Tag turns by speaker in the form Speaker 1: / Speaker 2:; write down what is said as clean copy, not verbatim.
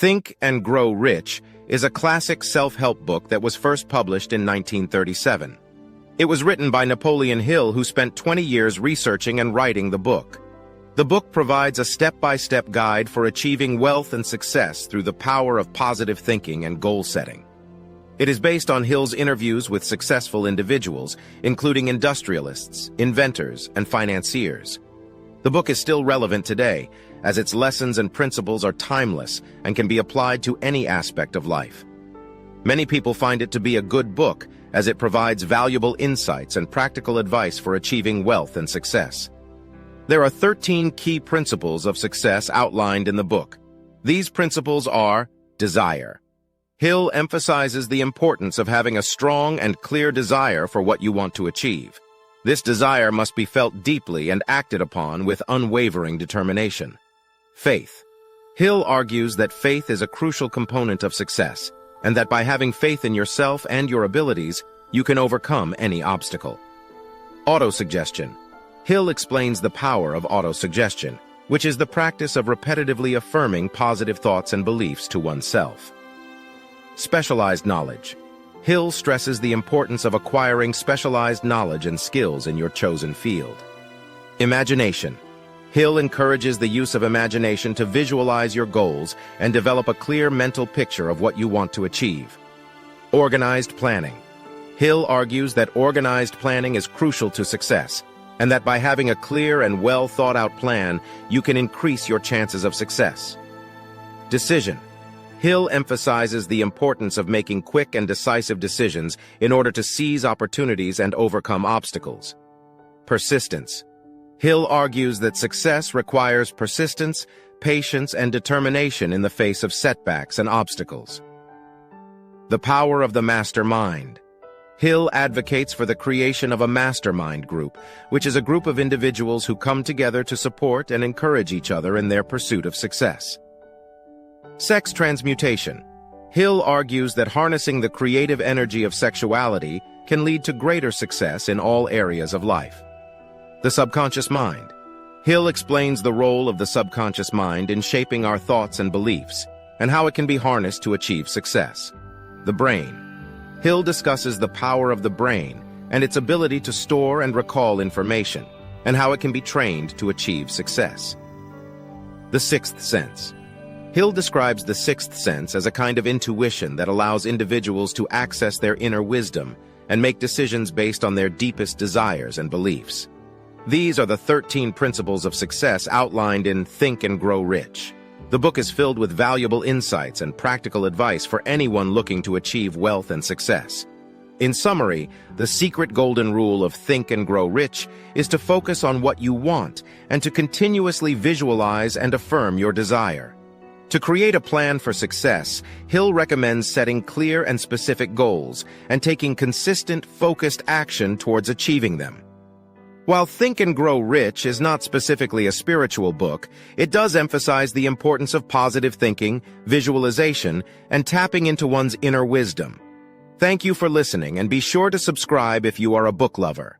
Speaker 1: Think and Grow Rich is a classic self-help book that was first published in 1937. It was written by Napoleon Hill, who spent 20 years researching and writing the book. The book provides a step-by-step guide for achieving wealth and success through the power of positive thinking and goal setting. It is based on Hill's interviews with successful individuals, including industrialists, inventors, and financiers. The book is still relevant today, as its lessons and principles are timeless and can be applied to any aspect of life. Many people find it to be a good book, as it provides valuable insights and practical advice for achieving wealth and success. There are 13 key principles of success outlined in the book. These principles are desire. Hill emphasizes the importance of having a strong and clear desire for what you want to achieve. This desire must be felt deeply and acted upon with unwavering determination. Faith. Hill argues that faith is a crucial component of success, and that by having faith in yourself and your abilities, you can overcome any obstacle. Autosuggestion. Hill explains the power of autosuggestion, which is the practice of repetitively affirming positive thoughts and beliefs to oneself. Specialized knowledge. Hill stresses the importance of acquiring specialized knowledge and skills in your chosen field. Imagination. Hill encourages the use of imagination to visualize your goals and develop a clear mental picture of what you want to achieve. Organized planning. Hill argues that organized planning is crucial to success, and that by having a clear and well-thought-out plan, you can increase your chances of success. Decision. Hill emphasizes the importance of making quick and decisive decisions in order to seize opportunities and overcome obstacles. Persistence. Hill argues that success requires persistence, patience, and determination in the face of setbacks and obstacles. The power of the mastermind. Hill advocates for the creation of a mastermind group, which is a group of individuals who come together to support and encourage each other in their pursuit of success. Sex transmutation. Hill argues that harnessing the creative energy of sexuality can lead to greater success in all areas of life. The subconscious mind. Hill explains the role of the subconscious mind in shaping our thoughts and beliefs, and how it can be harnessed to achieve success. The brain. Hill discusses the power of the brain and its ability to store and recall information, and how it can be trained to achieve success. The sixth sense. Hill describes the sixth sense as a kind of intuition that allows individuals to access their inner wisdom and make decisions based on their deepest desires and beliefs. These are the 13 principles of success outlined in Think and Grow Rich. The book is filled with valuable insights and practical advice for anyone looking to achieve wealth and success. In summary, the secret golden rule of Think and Grow Rich is to focus on what you want and to continuously visualize and affirm your desire. To create a plan for success, Hill recommends setting clear and specific goals and taking consistent, focused action towards achieving them. While Think and Grow Rich is not specifically a spiritual book, it does emphasize the importance of positive thinking, visualization, and tapping into one's inner wisdom. Thank you for listening, and be sure to subscribe if you are a book lover.